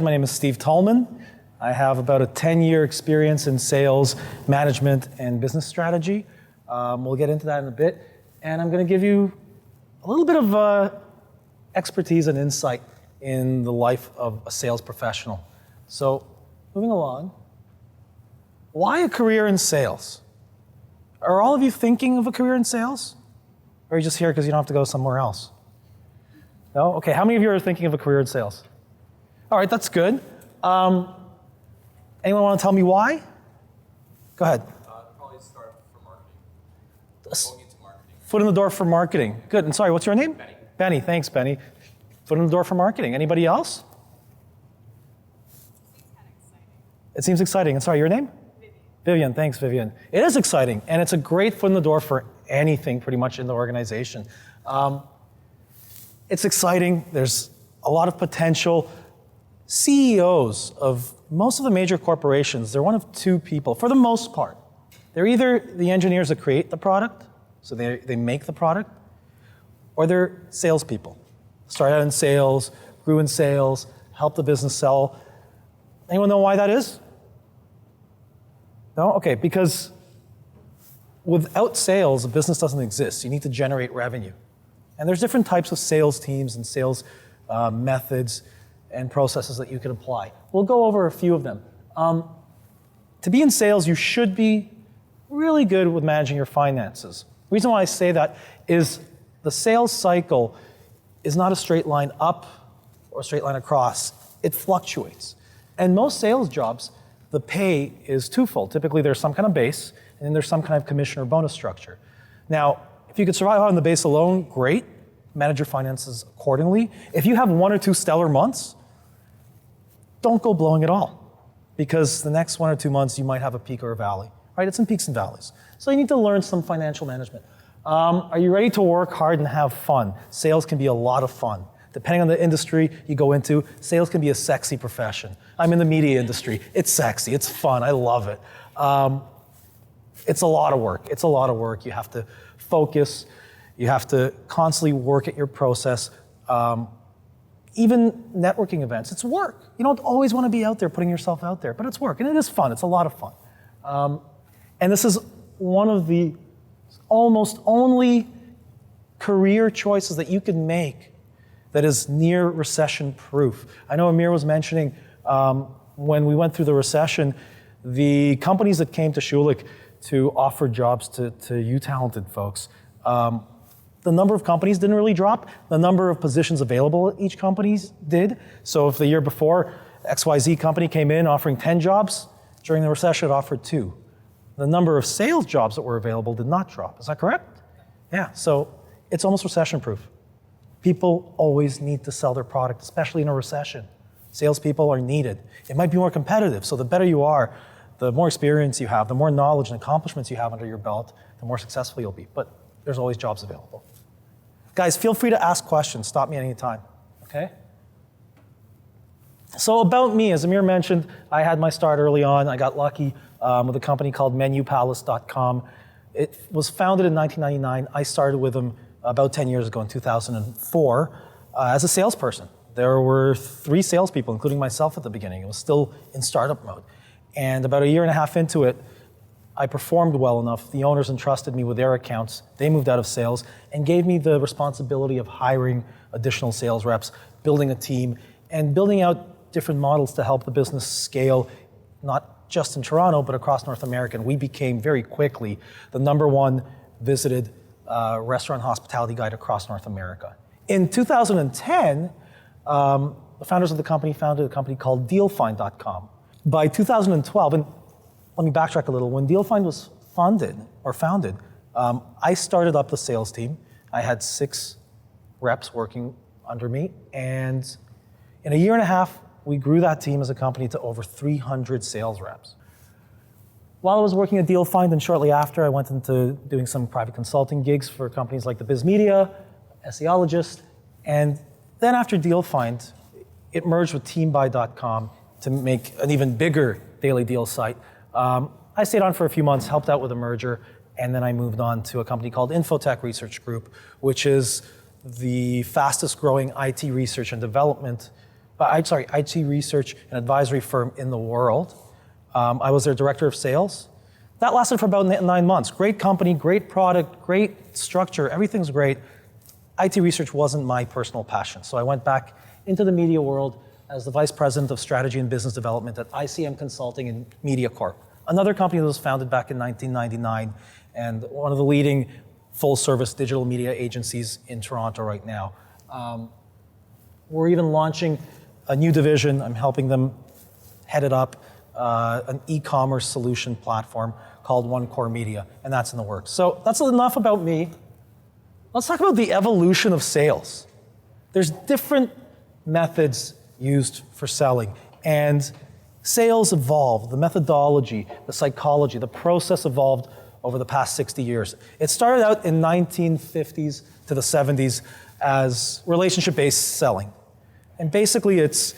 My name is Steve Tulman. I have about a 10-year experience in sales, management, and business strategy. We'll get into that in a bit. And I'm going to give you a little bit of expertise and insight in the life of a sales professional. So, moving along, why a career in sales? Are all of you thinking of a career in sales? Or are you just here because you don't have to go somewhere else? No? Okay, how many of you are thinking of a career in sales? All right, that's good. Anyone want to tell me why? Go ahead. Probably start for marketing. Going into marketing. Foot in the door for marketing. Good. And sorry, what's your name? Benny. Benny, thanks, Benny. Foot in the door for marketing. Anybody else? It seems exciting. And sorry, your name? Vivian, thanks, Vivian. It is exciting, and it's a great foot in the door for anything pretty much in the organization. It's exciting. There's a lot of potential. CEOs of most of the major corporations, they're one of two people, for the most part. They're either the engineers that create the product, so they make the product, or they're salespeople. Started out in sales, grew in sales, helped the business sell. Anyone know why that is? No? Okay, because without sales, a business doesn't exist. You need to generate revenue. And there's different types of sales teams and sales methods and processes that you can apply. We'll go over a few of them. To be in sales, you should be really good with managing your finances. The reason why I say that is the sales cycle is not a straight line up or a straight line across. It fluctuates. And most sales jobs, the pay is twofold. Typically, there's some kind of base, and then there's some kind of commission or bonus structure. Now, if you could survive on the base alone, great. Manage your finances accordingly. If you have one or two stellar months, don't go blowing it all, because the next 1 or 2 months you might have a peak or a valley, right? It's in peaks and valleys. So you need to learn some financial management. Are you ready to work hard and have fun? Sales can be a lot of fun. Depending on the industry you go into, sales can be a sexy profession. I'm in the media industry. It's sexy, it's fun, I love it. It's a lot of work. It's a lot of work. You have to focus. You have to constantly work at your process. Even networking events, it's work. You don't always want to be out there putting yourself out there, but it's work, and it is fun. It's a lot of fun. And this is one of the almost only career choices that you can make that is near recession-proof. I know Amir was mentioning when we went through the recession, the companies that came to Schulich to offer jobs to you talented folks, the number of companies didn't really drop. The number of positions available at each company did. So if the year before XYZ company came in offering 10 jobs, during the recession it offered 2. The number of sales jobs that were available did not drop. Is that correct? Yeah, so it's almost recession-proof. People always need to sell their product, especially in a recession. Salespeople are needed. It might be more competitive, so the better you are, the more experience you have, the more knowledge and accomplishments you have under your belt, the more successful you'll be. But there's always jobs available. Guys, feel free to ask questions. Stop me at any time, okay? So about me, as Amir mentioned, I had my start early on. I got lucky with a company called menupalace.com. It was founded in 1999. I started with them about 10 years ago in 2004 as a salesperson. There were 3 salespeople, including myself at the beginning. It was still in startup mode. And about a year and a half into it, I performed well enough. The owners entrusted me with their accounts. They moved out of sales and gave me the responsibility of hiring additional sales reps, building a team, and building out different models to help the business scale, not just in Toronto, but across North America. And we became very quickly the #1 visited restaurant hospitality guide across North America. In 2010, the founders of the company founded a company called dealfind.com. By 2012, and let me backtrack a little. When DealFind was founded, I started up the sales team. I had 6 reps working under me, and in a year and a half, we grew that team as a company to over 300 sales reps. While I was working at DealFind, and shortly after, I went into doing some private consulting gigs for companies like the Biz Media, SEologist, and then after DealFind, it merged with teambuy.com to make an even bigger daily deal site. I stayed on for a few months, helped out with a merger, and then I moved on to a company called Infotech Research Group, which is the fastest growing IT research and development IT research and advisory firm in the world. I was their director of sales. That lasted for about 9 months. Great company, great product, great structure, everything's great. IT research wasn't my personal passion, so I went back into the media world as the vice president of strategy and business development at ICM Consulting and Media Corp, another company that was founded back in 1999 and one of the leading full-service digital media agencies in Toronto right now. We're even launching a new division. I'm helping them head it up, an e-commerce solution platform called One Core Media, and that's in the works. So that's enough about me. Let's talk about the evolution of sales. There's different methods used for selling, and sales evolved. The methodology, the psychology, the process evolved over the past 60 years. It started out in 1950s to the 70s as relationship-based selling. And basically it's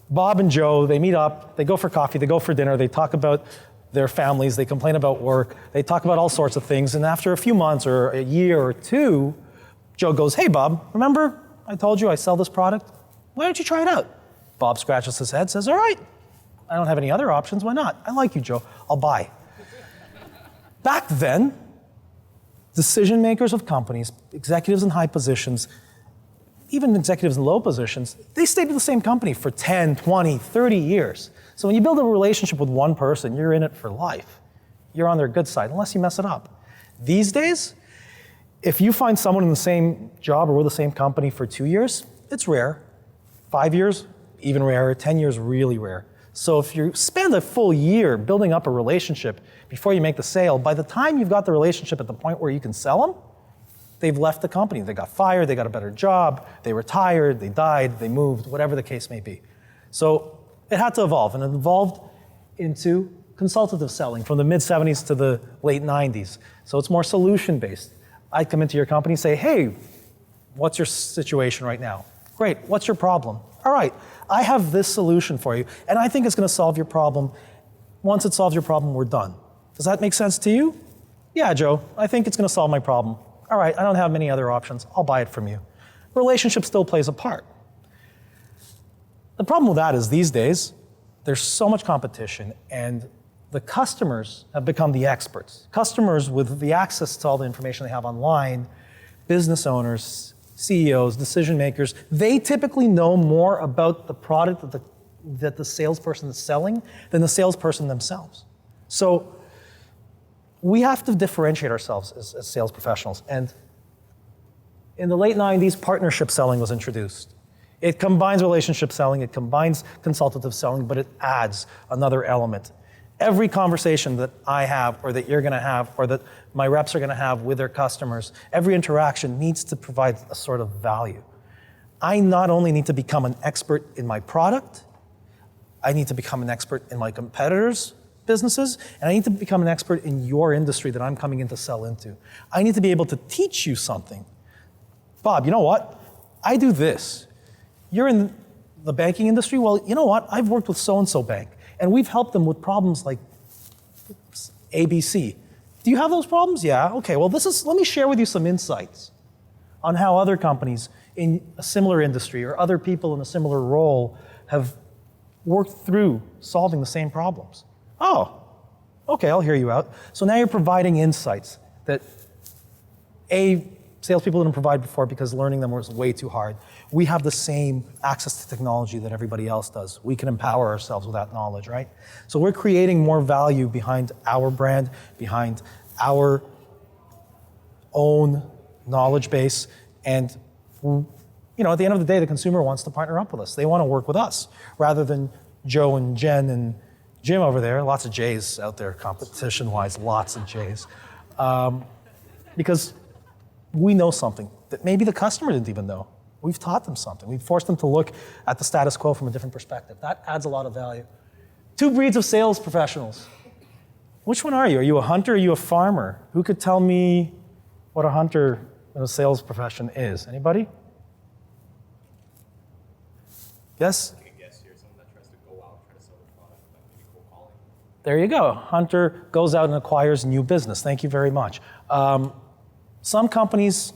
Bob and Joe, they meet up, they go for coffee, they go for dinner, they talk about their families, they complain about work, they talk about all sorts of things, and after a few months or a year or two, Joe goes, "Hey Bob, remember I told you I sell this product? Why don't you try it out?" Bob scratches his head, says, "All right, I don't have any other options, why not? I like you, Joe, I'll buy." Back then, decision makers of companies, executives in high positions, even executives in low positions, they stayed with the same company for 10, 20, 30 years. So when you build a relationship with one person, you're in it for life. You're on their good side, unless you mess it up. These days, if you find someone in the same job or with the same company for 2 years, it's rare. 5 years, even rarer. 10 years, really rare. So if you spend a full year building up a relationship before you make the sale, by the time you've got the relationship at the point where you can sell them, they've left the company. They got fired, they got a better job, they retired, they died, they moved, whatever the case may be. So it had to evolve, and it evolved into consultative selling from the mid-70s to the late 90s. So it's more solution-based. I'd come into your company and say, "Hey, what's your situation right now?" "Great, what's your problem?" "All right, I have this solution for you, and I think it's gonna solve your problem. Once it solves your problem, we're done." "Does that make sense to you?" "Yeah, Joe, I think it's gonna solve my problem." "All right, I don't have many other options. I'll buy it from you." Relationship still plays a part. The problem with that is these days, there's so much competition, and the customers have become the experts. Customers with the access to all the information they have online, business owners, CEOs, decision makers, they typically know more about the product that the salesperson is selling than the salesperson themselves. So we have to differentiate ourselves as sales professionals. And in the late 90s, partnership selling was introduced. It combines relationship selling, it combines consultative selling, but it adds another element. Every conversation that I have, or that you're gonna have, or that my reps are gonna have with their customers, every interaction needs to provide a sort of value. I not only need to become an expert in my product, I need to become an expert in my competitors' businesses, and I need to become an expert in your industry that I'm coming in to sell into. I need to be able to teach you something. "Bob, you know what? I do this. You're in the banking industry? Well, you know what? I've worked with so-and-so bank, and we've helped them with problems like ABC. Do you have those problems? Yeah, okay, well let me share with you some insights on how other companies in a similar industry or other people in a similar role have worked through solving the same problems." "Oh, okay, I'll hear you out." So now you're providing insights that salespeople didn't provide before because learning them was way too hard. We have the same access to technology that everybody else does. We can empower ourselves with that knowledge, right? So we're creating more value behind our brand, behind our own knowledge base, and at the end of the day, the consumer wants to partner up with us. They want to work with us rather than Joe and Jen and Jim over there. Lots of J's out there, competition-wise, lots of J's. Because we know something that maybe the customer didn't even know. We've taught them something. We've forced them to look at the status quo from a different perspective. That adds a lot of value. Two breeds of sales professionals. Which one are you? Are you a hunter or are you a farmer? Who could tell me what a hunter in a sales profession is? Anybody? Yes? I guess you're someone that tries to go out and try to sell the product, but maybe cold calling. There you go. Hunter goes out and acquires new business. Thank you very much. Some companies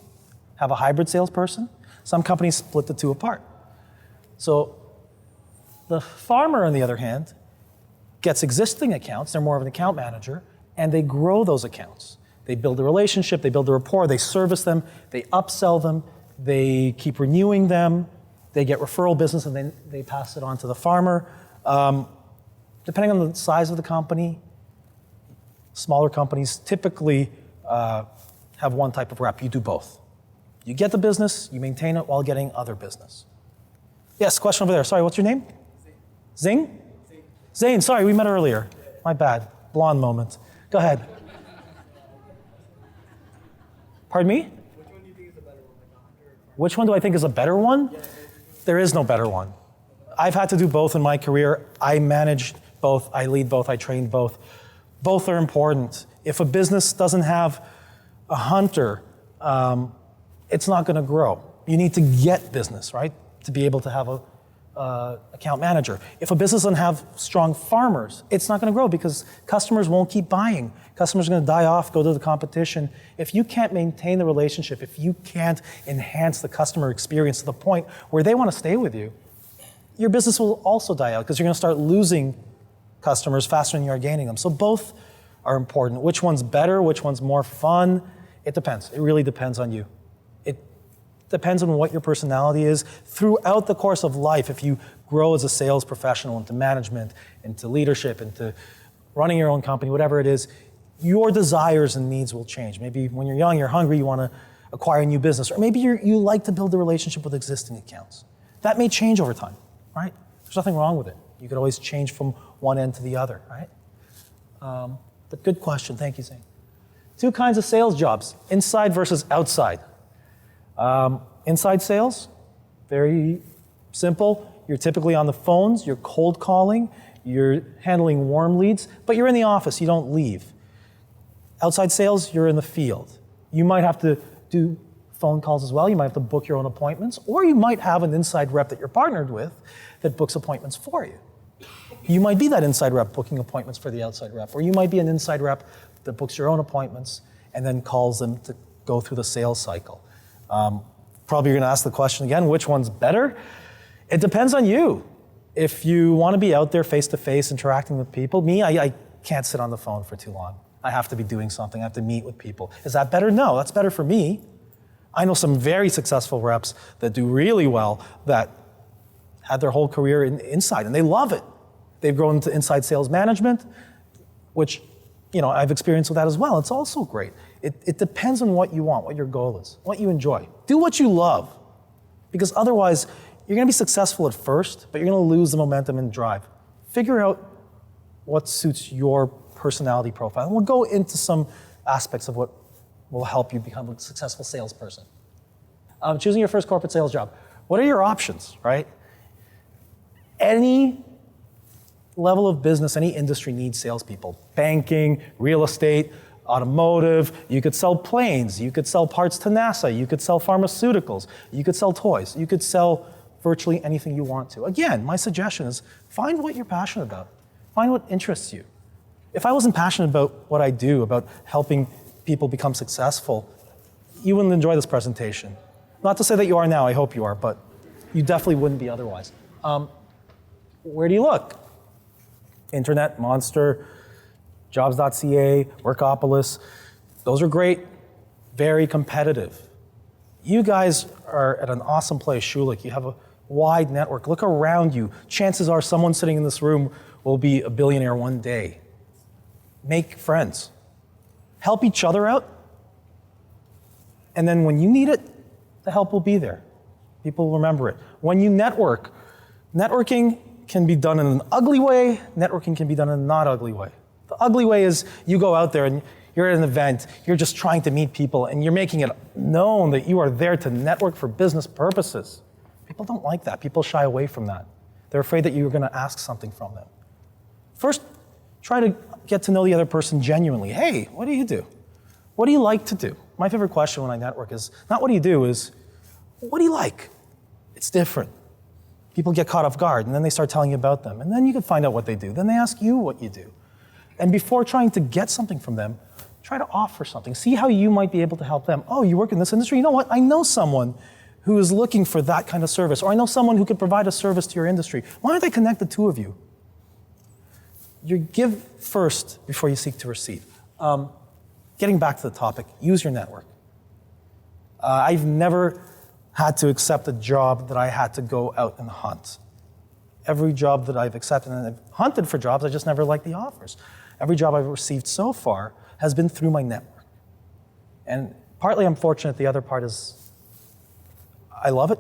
have a hybrid salesperson. Some companies split the two apart. So The farmer, on the other hand, gets existing accounts, they're more of an account manager, and they grow those accounts. They build a relationship, they build a rapport, they service them, they upsell them, they keep renewing them, they get referral business, and then they pass it on to the farmer. Depending on the size of the company, smaller companies typically have one type of rep. You do both. You get the business, you maintain it while getting other business. Yes, question over there. Sorry, what's your name? Zing? Zane, sorry, we met earlier. My bad. Blonde moment. Go ahead. Pardon me? Which one do you think is a better one? Like a hunter or farmer? Which one do I think is a better one? Yeah, There is no better one. I've had to do both in my career. I managed both, I lead both, I trained both. Both are important. If a business doesn't have a hunter, it's not going to grow. You need to get business, right, to be able to have a account manager. If a business doesn't have strong farmers, it's not going to grow because customers won't keep buying. Customers are going to die off, go to the competition. If you can't maintain the relationship, if you can't enhance the customer experience to the point where they want to stay with you, your business will also die out because you're going to start losing customers faster than you're gaining them. So both are important. Which one's better? Which one's more fun? It depends. It really depends on you. It depends on what your personality is. Throughout the course of life, if you grow as a sales professional into management, into leadership, into running your own company, whatever it is, your desires and needs will change. Maybe when you're young, you're hungry, you want to acquire a new business, or maybe you like to build a relationship with existing accounts. That may change over time, right? There's nothing wrong with it. You could always change from one end to the other, right? But good question, thank you, Zane. Two kinds of sales jobs, inside versus outside. Inside sales, very simple. You're typically on the phones, you're cold calling, you're handling warm leads, but you're in the office, you don't leave. Outside sales, you're in the field. You might have to do phone calls as well, you might have to book your own appointments, or you might have an inside rep that you're partnered with that books appointments for you. You might be that inside rep booking appointments for the outside rep, or you might be an inside rep that books your own appointments and then calls them to go through the sales cycle. Probably you're going to ask the question again, which one's better? It depends on you. If you want to be out there face-to-face interacting with people, I can't sit on the phone for too long. I have to be doing something. I have to meet with people. Is that better? No, that's better for me. I know some very successful reps that do really well that had their whole career inside, and they love it. They've grown into inside sales management, which, I've experienced with that as well. It's also great. It depends on what you want, what your goal is, what you enjoy. Do what you love, because otherwise, you're going to be successful at first, but you're going to lose the momentum and drive. Figure out what suits your personality profile, and we'll go into some aspects of what will help you become a successful salesperson. Choosing your first corporate sales job. What are your options, right? Any level of business, any industry needs salespeople. Banking, real estate, automotive, you could sell planes, you could sell parts to NASA, you could sell pharmaceuticals, you could sell toys, you could sell virtually anything you want to. Again, my suggestion is find what you're passionate about. Find what interests you. If I wasn't passionate about what I do, about helping people become successful, you wouldn't enjoy this presentation. Not to say that you are now, I hope you are, but you definitely wouldn't be otherwise. Where do you look? Internet, Monster, Jobs.ca, Workopolis. Those are great, very competitive. You guys are at an awesome place, Schulich. You have a wide network. Look around you. Chances are someone sitting in this room will be a billionaire one day. Make friends. Help each other out. And then when you need it, the help will be there. People will remember it. When you network, networking can be done in an ugly way, networking can be done in a not ugly way. The ugly way is you go out there and you're at an event, you're just trying to meet people and you're making it known that you are there to network for business purposes. People don't like that. People shy away from that. They're afraid that you're going to ask something from them. First, try to get to know the other person genuinely. Hey, what do you do? What do you like to do? My favorite question when I network is not what do you do, is what do you like? It's different. People get caught off guard, and then they start telling you about them. And then you can find out what they do. Then they ask you what you do. And before trying to get something from them, try to offer something. See how you might be able to help them. Oh, you work in this industry? You know what? I know someone who is looking for that kind of service, or I know someone who could provide a service to your industry. Why don't I connect the two of you? You give first before you seek to receive. Getting back to the topic, use your network. I've never had to accept a job that I had to go out and hunt. Every job that I've accepted, and I've hunted for jobs, I just never liked the offers. Every job I've received so far has been through my network. And partly I'm fortunate, the other part is I love it.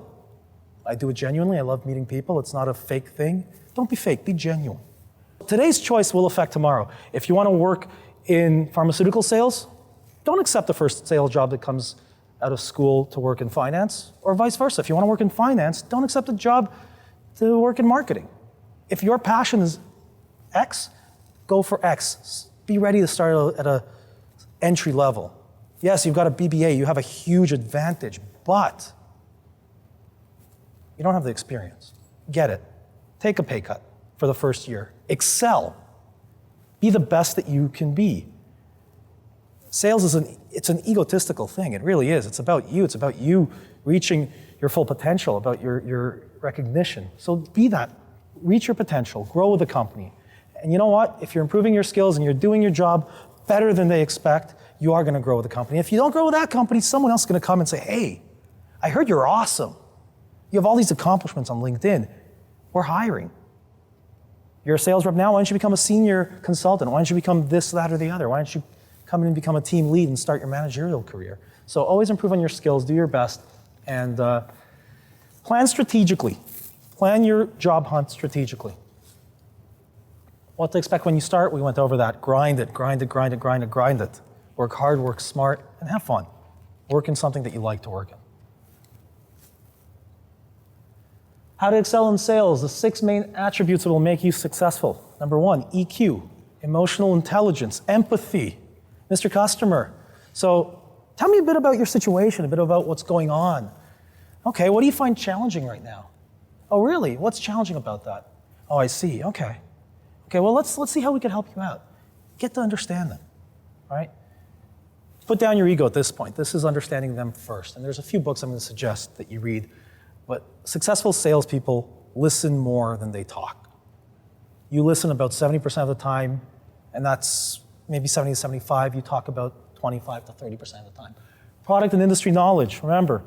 I do it genuinely. I love meeting people. It's not a fake thing. Don't be fake, be genuine. Today's choice will affect tomorrow. If you want to work in pharmaceutical sales, don't accept the first sales job that comes out of school to work in finance, or vice versa. If you want to work in finance, don't accept a job to work in marketing. If your passion is X, go for X. Be ready to start at an entry level. Yes, you've got a BBA, you have a huge advantage, but you don't have the experience. Get it. Take a pay cut for the first year. Excel. Be the best that you can be. Sales is it's an egotistical thing. It really is. It's about you. It's about you reaching your full potential, about your recognition. So be that. Reach your potential. Grow with the company. And you know what? If you're improving your skills and you're doing your job better than they expect, you are going to grow with the company. If you don't grow with that company, someone else is going to come and say, hey, I heard you're awesome. You have all these accomplishments on LinkedIn. We're hiring. You're a sales rep now. Why don't you become a senior consultant? Why don't you become this, that, or the other? Why don't you come in and become a team lead and start your managerial career? So always improve on your skills, do your best, and plan strategically. Plan your job hunt strategically. What to expect when you start, we went over that. Grind it, grind it, grind it, grind it, grind it. Work hard, work smart, and have fun. Work in something that you like to work in. How to excel in sales, the 6 main attributes that will make you successful. Number 1, EQ, emotional intelligence, empathy, Mr. Customer. So tell me a bit about your situation, a bit about what's going on. Okay, what do you find challenging right now? Oh, really? What's challenging about that? Oh, I see, okay. Okay, well, let's see how we can help you out. Get to understand them, right? Put down your ego at this point. This is understanding them first. And there's a few books I'm going to suggest that you read. But successful salespeople listen more than they talk. You listen about 70% of the time, and that's maybe 70 to 75. You talk about 25 to 30% of the time. Product and industry knowledge. Remember,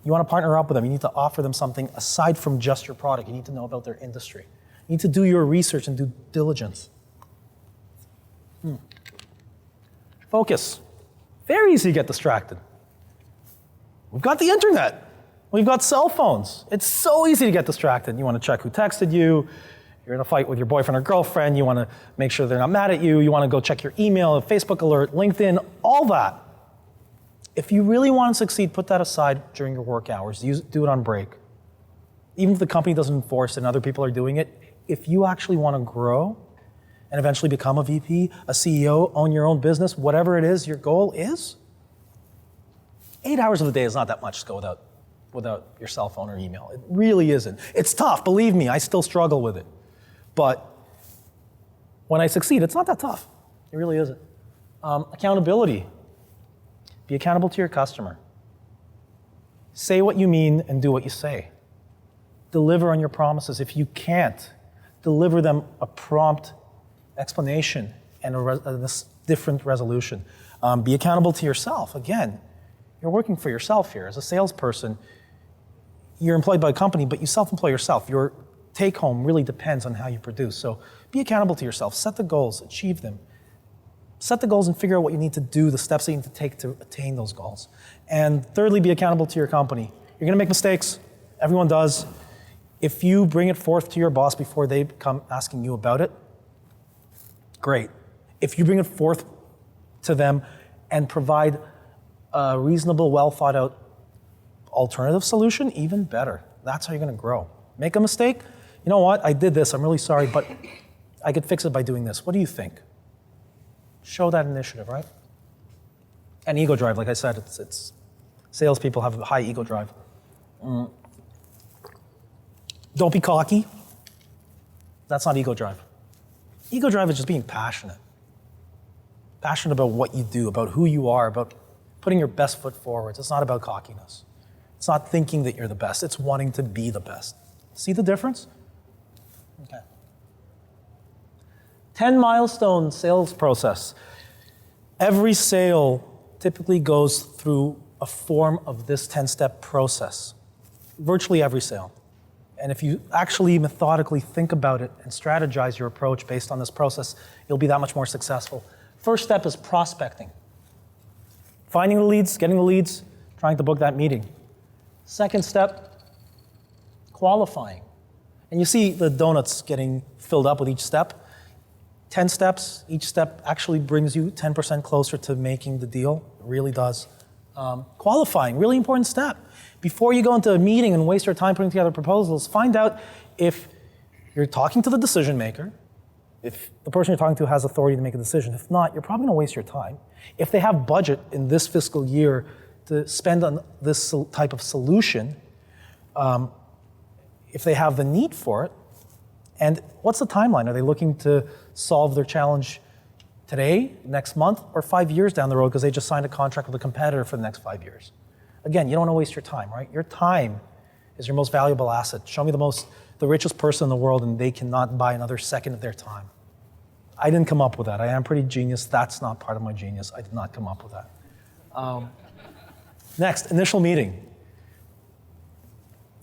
you want to partner up with them. You need to offer them something aside from just your product. You need to know about their industry. You need to do your research and due diligence. Focus. Very easy to get distracted. We've got the internet. We've got cell phones. It's so easy to get distracted. You want to check who texted you. You're in a fight with your boyfriend or girlfriend. You want to make sure they're not mad at you. You want to go check your email, a Facebook alert, LinkedIn, all that. If you really want to succeed, put that aside during your work hours. Do it on break. Even if the company doesn't enforce it and other people are doing it, if you actually want to grow and eventually become a VP, a CEO, own your own business, whatever it is your goal is, 8 hours of the day is not that much to go without your cell phone or email. It really isn't. It's tough, believe me, I still struggle with it. But when I succeed, it's not that tough. It really isn't. Accountability. Be accountable to your customer. Say what you mean and do what you say. Deliver on your promises. If you can't, deliver them a prompt explanation and a different resolution. Be accountable to yourself. Again, you're working for yourself here. As a salesperson, you're employed by a company, but you self-employ yourself. Your take-home really depends on how you produce. So be accountable to yourself. Set the goals, achieve them. Set the goals and figure out what you need to do, the steps that you need to take to attain those goals. And thirdly, be accountable to your company. You're going to make mistakes. Everyone does. If you bring it forth to your boss before they come asking you about it, great. If you bring it forth to them and provide a reasonable, well-thought-out alternative solution, even better. That's how you're going to grow. Make a mistake. You know what? I did this. I'm really sorry, but I could fix it by doing this. What do you think? Show that initiative, right? And ego drive, like I said, it's salespeople have a high ego drive. Don't be cocky. That's not ego drive. Ego drive is just being passionate. Passionate about what you do, about who you are, about putting your best foot forward. It's not about cockiness. It's not thinking that you're the best, it's wanting to be the best. See the difference? Okay. 10 milestone sales process. Every sale typically goes through a form of this 10-step process. Virtually every sale. And if you actually methodically think about it and strategize your approach based on this process, you'll be that much more successful. First step is prospecting. Finding the leads, getting the leads, trying to book that meeting. Second step, qualifying. And you see the donuts getting filled up with each step. 10 steps, each step actually brings you 10% closer to making the deal. It really does. Qualifying, really important step. Before you go into a meeting and waste your time putting together proposals, find out if you're talking to the decision maker, if the person you're talking to has authority to make a decision. If not, you're probably going to waste your time. If they have budget in this fiscal year to spend on this type of solution, if they have the need for it, and what's the timeline? Are they looking to solve their challenge today, next month, or 5 years down the road because they just signed a contract with a competitor for the next 5 years? Again, you don't want to waste your time, right? Your time is your most valuable asset. Show me the richest person in the world and they cannot buy another second of their time. I didn't come up with that. I am pretty genius. That's not part of my genius. I did not come up with that. Next, initial meeting.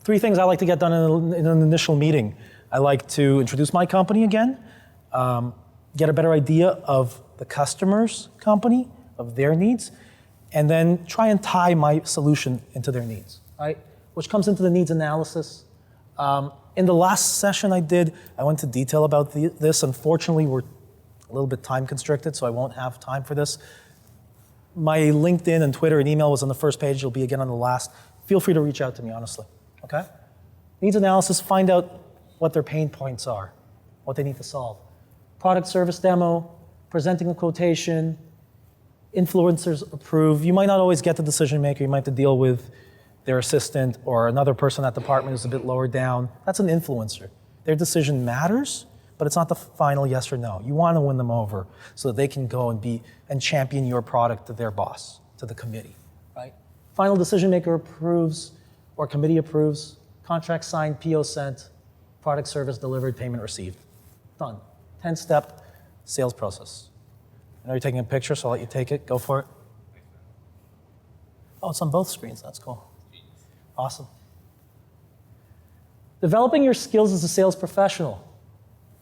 3 things I like to get done in an initial meeting. I like to introduce my company again, get a better idea of the customer's company, of their needs, and then try and tie my solution into their needs, right? Which comes into the needs analysis. In the last session I did, I went into detail about this. Unfortunately, we're a little bit time constricted, so I won't have time for this. My LinkedIn and Twitter and email was on the first page. It'll be again on the last. Feel free to reach out to me, honestly, okay? Needs analysis, find out what their pain points are, what they need to solve. Product service demo, presenting a quotation, influencers approve. You might not always get the decision maker. You might have to deal with their assistant or another person at the department who's a bit lower down. That's an influencer. Their decision matters, but it's not the final yes or no. You want to win them over so that they can go and champion your product to their boss, to the committee, right? Final decision maker approves or committee approves, contract signed, PO sent, product service delivered, payment received. Done. 10-step sales process. I know you're taking a picture, so I'll let you take it. Go for it. Oh, it's on both screens. That's cool. Awesome. Developing your skills as a sales professional.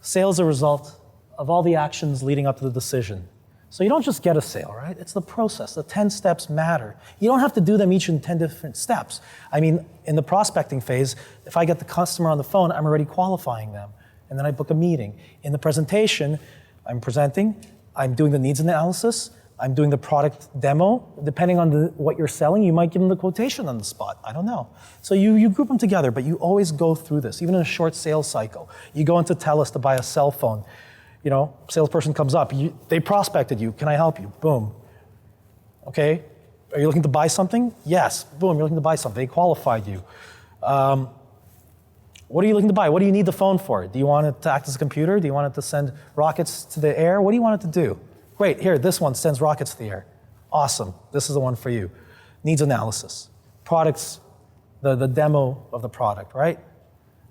Sales is a result of all the actions leading up to the decision. So you don't just get a sale, right? It's the process. The 10 steps matter. You don't have to do them each in 10 different steps. I mean, in the prospecting phase, if I get the customer on the phone, I'm already qualifying them. And then I book a meeting. In the presentation, I'm presenting, I'm doing the needs analysis, I'm doing the product demo. Depending on what you're selling, you might give them the quotation on the spot. I don't know. So you group them together, but you always go through this, even in a short sales cycle. You go into TELUS to buy a cell phone. You know, salesperson comes up, they prospected you, can I help you? Boom. Okay, are you looking to buy something? Yes, boom, you're looking to buy something, they qualified you. What are you looking to buy? What do you need the phone for? Do you want it to act as a computer? Do you want it to send rockets to the air? What do you want it to do? Great, here, this one sends rockets to the air. Awesome, this is the one for you. Needs analysis. Products, the demo of the product, right?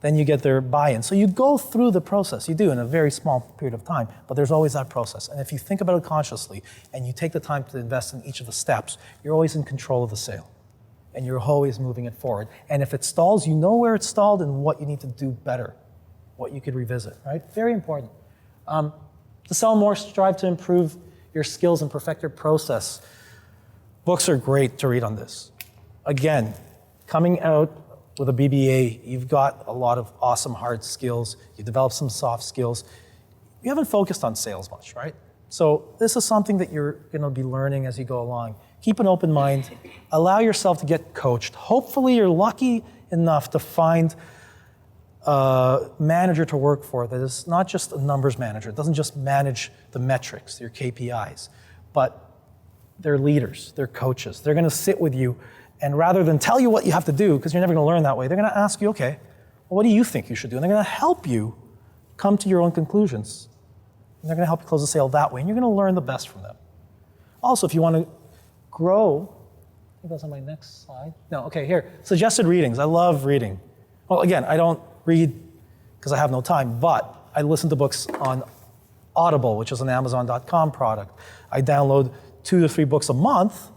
Then you get their buy-in. So you go through the process. You do in a very small period of time, but there's always that process. And if you think about it consciously and you take the time to invest in each of the steps, you're always in control of the sale. And you're always moving it forward. And if it stalls, you know where it stalled and what you need to do better, what you could revisit, right? Very important. To sell more, strive to improve your skills and perfect your process. Books are great to read on this. Again, coming out with a BBA, you've got a lot of awesome hard skills. You develop some soft skills. You haven't focused on sales much, right? So this is something that you're going to be learning as you go along. Keep an open mind. Allow yourself to get coached. Hopefully you're lucky enough to find a manager to work for that is not just a numbers manager. It doesn't just manage the metrics, your KPIs, but they're leaders, they're coaches. They're going to sit with you, and rather than tell you what you have to do, because you're never going to learn that way, they're going to ask you, okay, well, what do you think you should do? And they're going to help you come to your own conclusions. And they're going to help you close the sale that way, and you're going to learn the best from them. Also, if you want to grow think that's on my next slide. No, okay, here. Suggested readings. I love reading. Well, again, I don't read because I have no time, but I listen to books on Audible, which is an Amazon.com product. I download 2 to 3 books a month,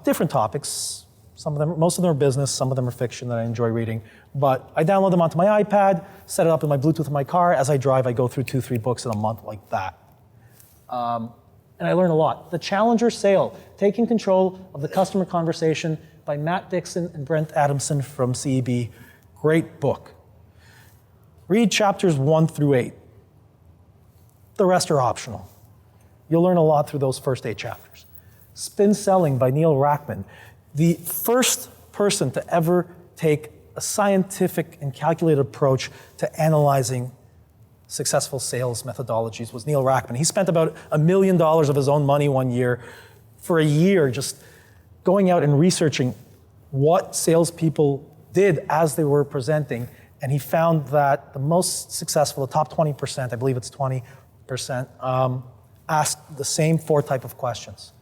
different topics. Most of them are business, some of them are fiction that I enjoy reading. But I download them onto my iPad, set it up in my Bluetooth in my car. As I drive, I go through 2, 3 books in a month like that. And I learn a lot. The Challenger Sale, Taking Control of the Customer Conversation by Matt Dixon and Brent Adamson from CEB. Great book. Read chapters 1 through 8. The rest are optional. You'll learn a lot through those first 8 chapters. Spin Selling by Neil Rackman. The first person to ever take a scientific and calculated approach to analyzing successful sales methodologies was Neil Rackman. He spent about $1 million of his own money one year for a year just going out and researching what salespeople did as they were presenting, and he found that the most successful, the top 20%, I believe it's 20%, asked the same 4 type of questions.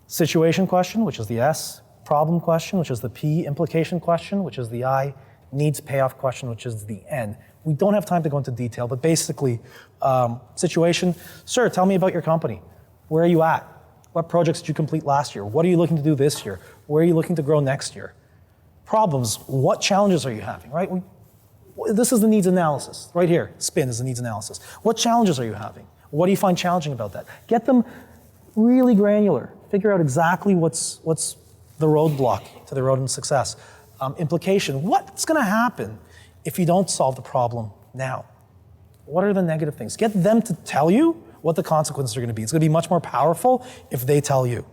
Situation question, which is the S, problem question, which is the P, implication question, which is the I, needs payoff question, which is the N. We don't have time to go into detail, but basically, situation, sir, tell me about your company. Where are you at? What projects did you complete last year? What are you looking to do this year? Where are you looking to grow next year? Problems, what challenges are you having, right? This is the needs analysis, right here. Spin is the needs analysis. What challenges are you having? What do you find challenging about that? Get them really granular. Figure out exactly what's the roadblock to the road to success. Implication, what's gonna happen if you don't solve the problem now? What are the negative things? Get them to tell you what the consequences are gonna be. It's gonna be much more powerful if they tell you.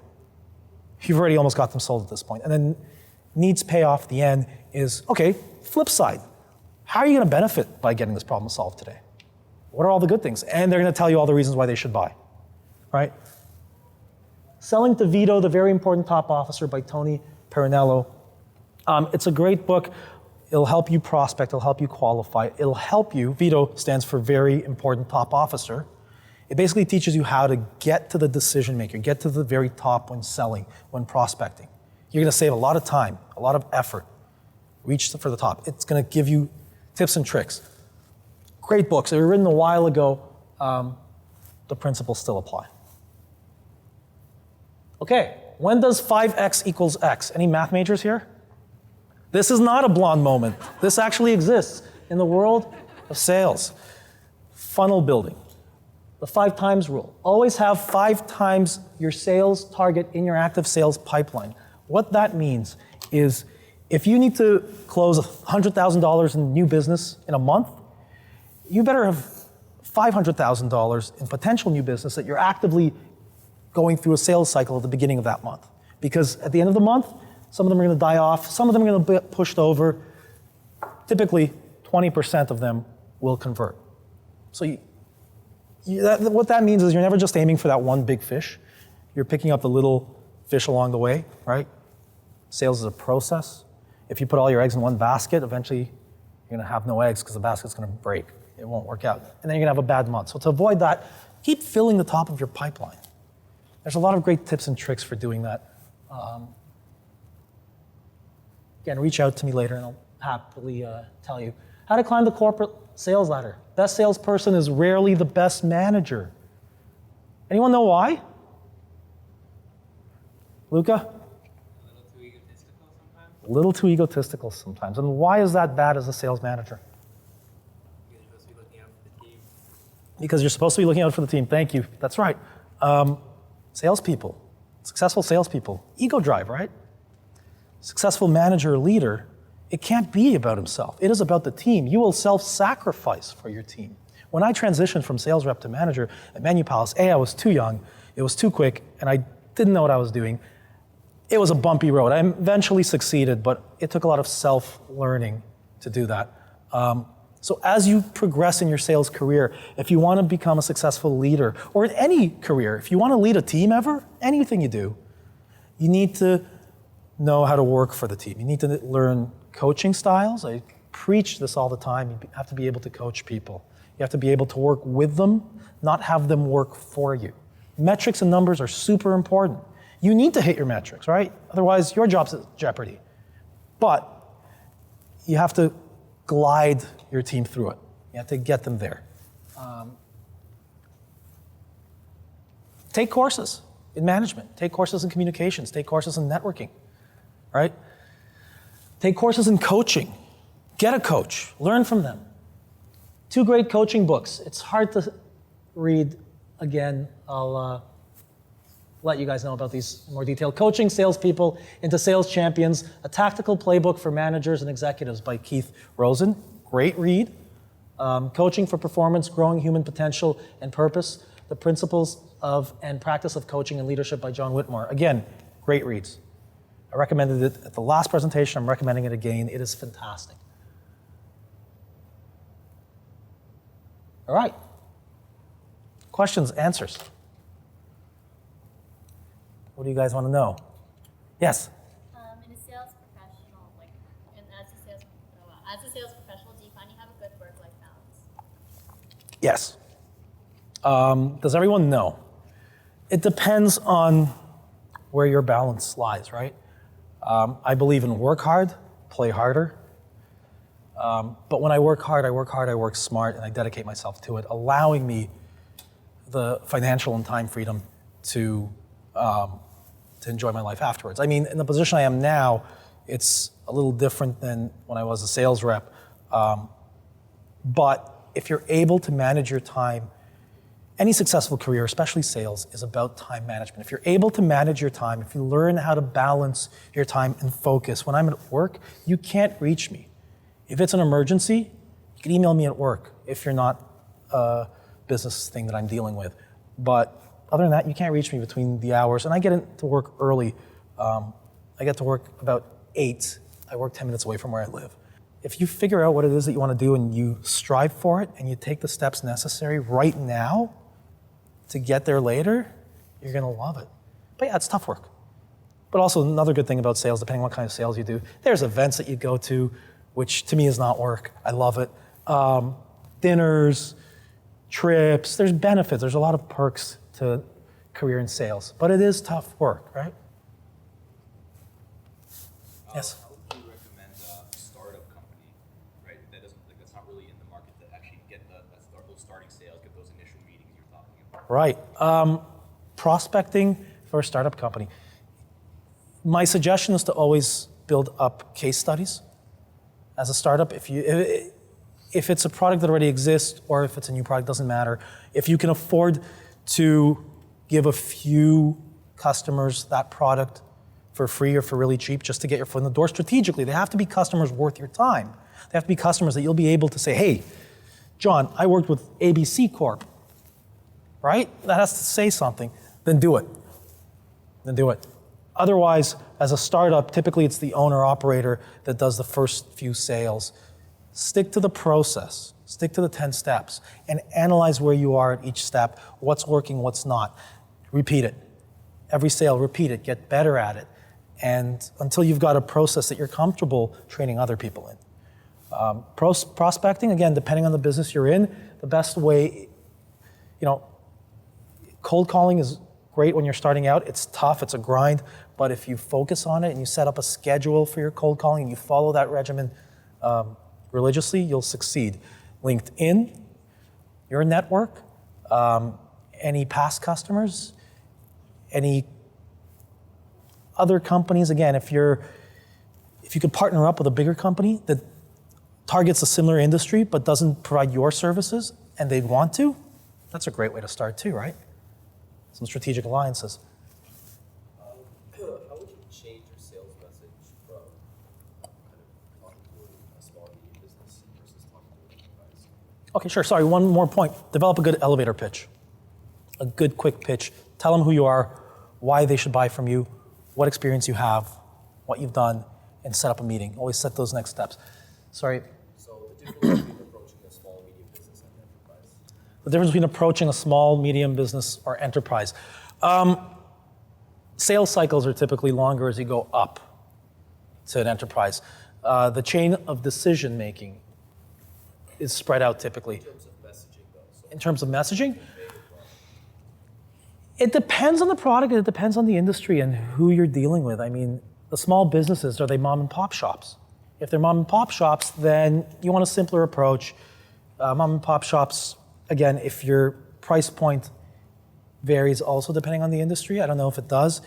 You've already almost got them sold at this point. And then needs payoff, the end is, okay, flip side. How are you gonna benefit by getting this problem solved today? What are all the good things? And they're gonna tell you all the reasons why they should buy, right? Selling to Vito, the Very Important Top Officer by Tony Perinello. It's a great book. It'll help you prospect, it'll help you qualify, it'll help you, Vito stands for Very Important Top Officer. It basically teaches you how to get to the decision maker, get to the very top when selling, when prospecting. You're gonna save a lot of time, a lot of effort. Reach for the top. It's gonna give you tips and tricks. Great books, they were written a while ago. The principles still apply. Okay, when does 5x equals x? Any math majors here? This is not a blonde moment. This actually exists in the world of sales. Funnel building, the 5 times rule. Always have 5 times your sales target in your active sales pipeline. What that means is if you need to close $100,000 in new business in a month, you better have $500,000 in potential new business that you're actively going through a sales cycle at the beginning of that month. Because at the end of the month, some of them are going to die off, some of them are going to be pushed over. Typically, 20% of them will convert. So what that means is you're never just aiming for that one big fish. You're picking up the little fish along the way, right? Sales is a process. If you put all your eggs in one basket, eventually you're going to have no eggs because the basket's going to break. It won't work out. And then you're going to have a bad month. So to avoid that, keep filling the top of your pipeline. There's a lot of great tips and tricks for doing that. Again, reach out to me later and I'll happily tell you. How to climb the corporate sales ladder. Best salesperson is rarely the best manager. Anyone know why? Luca? A little too egotistical sometimes. And why is that bad as a sales manager? Because you're supposed to be looking out for the team. Thank you. That's right. Salespeople, successful salespeople, ego drive, right? Successful manager or leader, it can't be about himself. It is about the team. You will self-sacrifice for your team. When I transitioned from sales rep to manager at Menu Palace, I was too young, it was too quick, and I didn't know what I was doing. It was a bumpy road. I eventually succeeded, but it took a lot of self-learning to do that. So as you progress in your sales career, if you want to become a successful leader, or in any career, if you want to lead a team ever, anything you do, you need to know how to work for the team. You need to learn coaching styles. I preach this all the time. You have to be able to coach people. You have to be able to work with them, not have them work for you. Metrics and numbers are super important. You need to hit your metrics, right? Otherwise, your job's at jeopardy. But you have to glide your team through it. You have to get them there. Take courses in management. Take courses in communications. Take courses in networking, right? Take courses in coaching. Get a coach. Learn from them. 2 great coaching books. It's hard to read. Again, I'll let you guys know about these in more detail. Coaching Salespeople into Sales Champions, a tactical playbook for managers and executives by Keith Rosen. Great read. Coaching for Performance, Growing Human Potential and Purpose, the Principles of and Practice of Coaching and Leadership by John Whitmore. Again, great reads. I recommended it at the last presentation. I'm recommending it again. It is fantastic. All right. Questions, answers? What do you guys want to know? Yes? In a sales professional, as a sales professional, do you find you have a good work-life balance? Yes. Does everyone know? It depends on where your balance lies, right? I believe in work hard, play harder. But when I work hard, I work smart, and I dedicate myself to it, allowing me the financial and time freedom to enjoy my life afterwards. I mean, in the position I am now, it's a little different than when I was a sales rep. But if you're able to manage your time, any successful career, especially sales, is about time management. If you're able to manage your time, if you learn how to balance your time and focus, when I'm at work, you can't reach me. If it's an emergency, you can email me at work if you're not a business thing that I'm dealing with. But other than that, you can't reach me between the hours. And I get into work early. I get to work about 8. I work 10 minutes away from where I live. If you figure out what it is that you want to do and you strive for it and you take the steps necessary right now to get there later, you're going to love it. But yeah, it's tough work. But also another good thing about sales, depending on what kind of sales you do, there's events that you go to, which to me is not work. I love it. Dinners, trips, there's benefits. There's a lot of perks to career in sales. But it is tough work, right? Yes? How would you recommend a startup company, right? That's not really in the market to actually get those starting sales, get those initial meetings you're talking about? Right. Prospecting for a startup company. My suggestion is to always build up case studies as a startup. If it's a product that already exists or if it's a new product, doesn't matter. If you can afford to give a few customers that product for free or for really cheap just to get your foot in the door strategically, they have to be customers worth your time. They have to be customers that you'll be able to say, hey, John, I worked with ABC Corp, right? That has to say something. Then do it. Otherwise, as a startup, typically it's the owner-operator that does the first few sales. Stick to the process. Stick to the 10 steps and analyze where you are at each step, what's working, what's not. Repeat it. Every sale, repeat it. Get better at it. And until you've got a process that you're comfortable training other people in. Prospecting, again, depending on the business you're in, the best way, cold calling is great when you're starting out. It's tough, it's a grind, but if you focus on it and you set up a schedule for your cold calling and you follow that regimen religiously, you'll succeed. LinkedIn, your network, any past customers, any other companies. Again, if you could partner up with a bigger company that targets a similar industry but doesn't provide your services and they want to, that's a great way to start too, right? Some strategic alliances. How would you change your sales message from kind of talking to a small medium business versus talking to an enterprise? Okay, sure. Sorry, one more point. Develop a good elevator pitch. A good quick pitch. Tell them who you are, why they should buy from you, what experience you have, what you've done, and set up a meeting. Always set those next steps. Sorry. So the difference between approaching a small, medium business and enterprise? The difference between approaching a small, medium business or enterprise. Sales cycles are typically longer as you go up to an enterprise. The chain of decision making is spread out typically. In terms of messaging, though. So In terms of messaging, It depends on the product, it depends on the industry and who you're dealing with. I mean, the small businesses, are they mom and pop shops? If they're mom and pop shops, then you want a simpler approach. Mom and pop shops, again, if your price point varies also depending on the industry, I don't know if it does,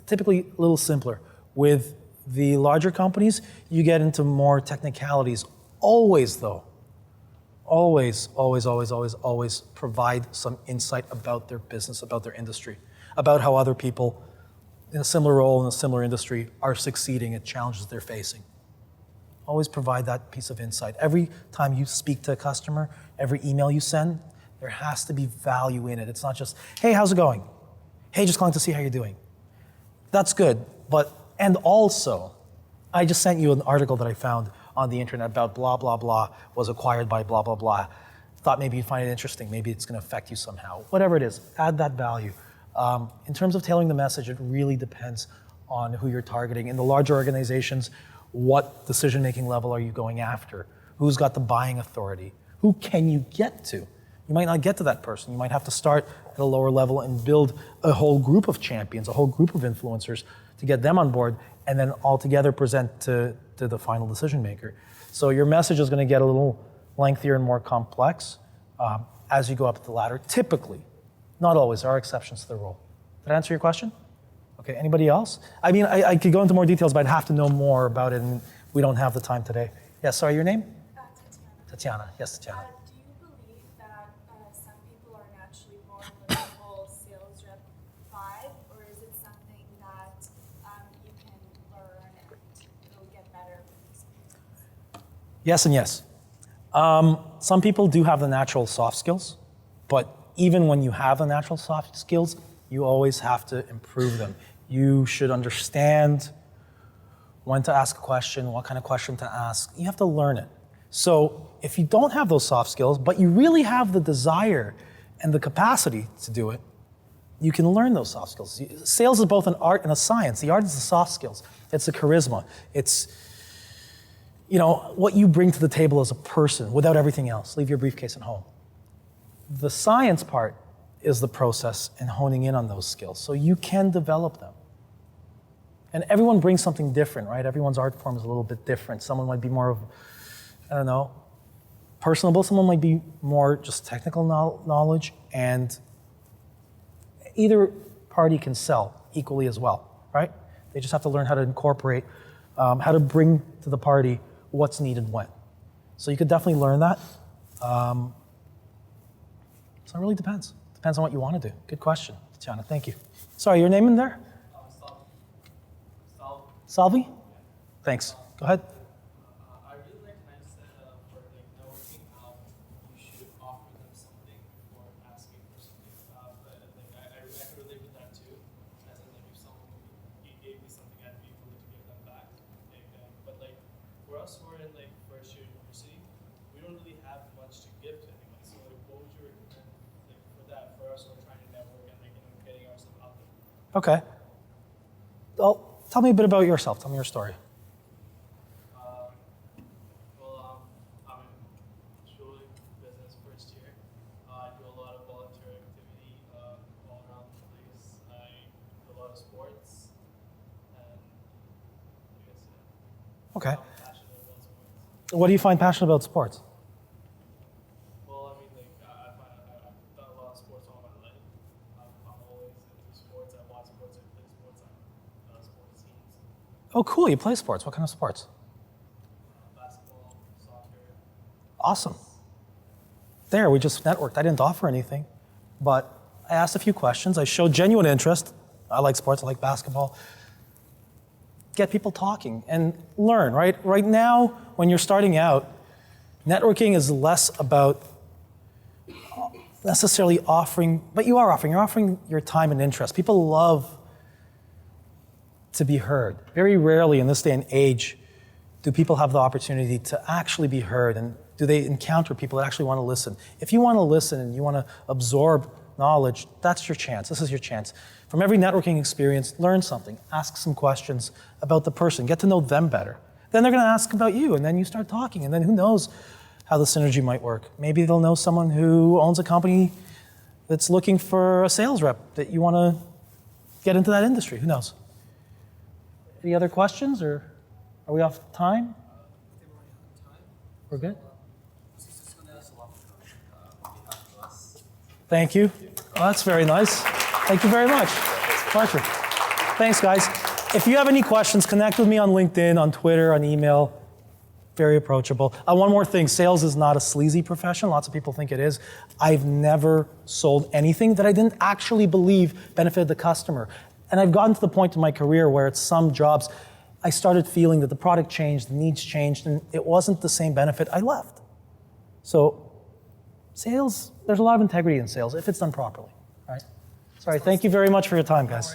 typically a little simpler. With the larger companies, you get into more technicalities. Always though, always provide some insight about their business, about their industry, about how other people in a similar role in a similar industry are succeeding at challenges they're facing. Always provide that piece of insight. Every time you speak to a customer, every email you send, there has to be value in it. It's not just, hey, how's it going? Hey, just calling to see how you're doing. That's good, and also, I just sent you an article that I found on the internet about blah, blah, blah, was acquired by blah, blah, blah. Thought maybe you'd find it interesting, maybe it's gonna affect you somehow. Whatever it is, add that value. In terms of tailoring the message, it really depends on who you're targeting. In the larger organizations, what decision-making level are you going after? Who's got the buying authority? Who can you get to? You might not get to that person. You might have to start at a lower level and build a whole group of champions, a whole group of influencers to get them on board, and then all together present to the final decision maker. So your message is going to get a little lengthier and more complex as you go up the ladder. Typically, not always, there are exceptions to the rule. Did I answer your question? Okay, anybody else? I mean, I could go into more details, but I'd have to know more about it, and we don't have the time today. Yes, sorry, your name? Tatiana. Tatiana, yes, Tatiana. Do you believe that some people are naturally born with the whole sales rep vibe, or is it something that you can learn and it'll get better with experience? Yes and yes. Some people do have the natural soft skills, but even when you have the natural soft skills, you always have to improve them. You should understand when to ask a question, what kind of question to ask. You have to learn it. So if you don't have those soft skills, but you really have the desire and the capacity to do it, you can learn those soft skills. Sales is both an art and a science. The art is the soft skills. It's the charisma. It's what you bring to the table as a person without everything else. Leave your briefcase at home. The science part is the process and honing in on those skills. So you can develop them. And everyone brings something different, right? Everyone's art form is a little bit different. Someone might be more of, personable. Someone might be more just technical knowledge, and either party can sell equally as well, right? They just have to learn how to incorporate, how to bring to the party what's needed when. So you could definitely learn that. So it really depends. Depends on what you want to do. Good question, Tatiana. Thank you. Sorry, your name in there? Salvi? Thanks. Go ahead. I really like the mindset for networking how you should offer them something before asking for something. But I can relate with that too. As in, if someone gave me something, I'd be willing to give them back. But for us who are in first year university, we don't really have much to give to anyone. So what would you recommend for that for us who are trying to network and getting ourselves out there? Okay. Well, tell me a bit about yourself. Tell me your story. I'm in Schulich Business first year. I do a lot of volunteer activity all around the place. I do a lot of sports, and I guess Okay. I'm passionate about sports. What do you find passionate about sports? Well, I find I've done a lot of sports all my life. I'm always into sports. I watch sports. I play sports. I'm sports teams. Oh, cool. You play sports. What kind of sports? Basketball, soccer. Awesome. There, we just networked. I didn't offer anything, but I asked a few questions. I showed genuine interest. I like sports. I like basketball. Get people talking and learn, right? Right now, when you're starting out, networking is less about necessarily offering, but you're offering your time and interest. People love to be heard. Very rarely in this day and age do people have the opportunity to actually be heard, and do they encounter people that actually want to listen. If you want to listen and you want to absorb knowledge, that's your chance. This is your chance. From every networking experience, learn something. Ask some questions about the person. Get to know them better. Then they're going to ask about you, and then you start talking, and then who knows how the synergy might work. Maybe they'll know someone who owns a company that's looking for a sales rep that you want to get into that industry. Who knows? Any other questions, or are we off time? We're good? Thank you. Oh, that's very nice. Thank you very much. Pleasure. Thanks, guys. If you have any questions, connect with me on LinkedIn, on Twitter, on email. Very approachable. One more thing, sales is not a sleazy profession. Lots of people think it is. I've never sold anything that I didn't actually believe benefited the customer. And I've gotten to the point in my career where at some jobs, I started feeling that the product changed, the needs changed, and it wasn't the same benefit. I left. So sales, there's a lot of integrity in sales if it's done properly, right? Sorry, thank you very much for your time, guys.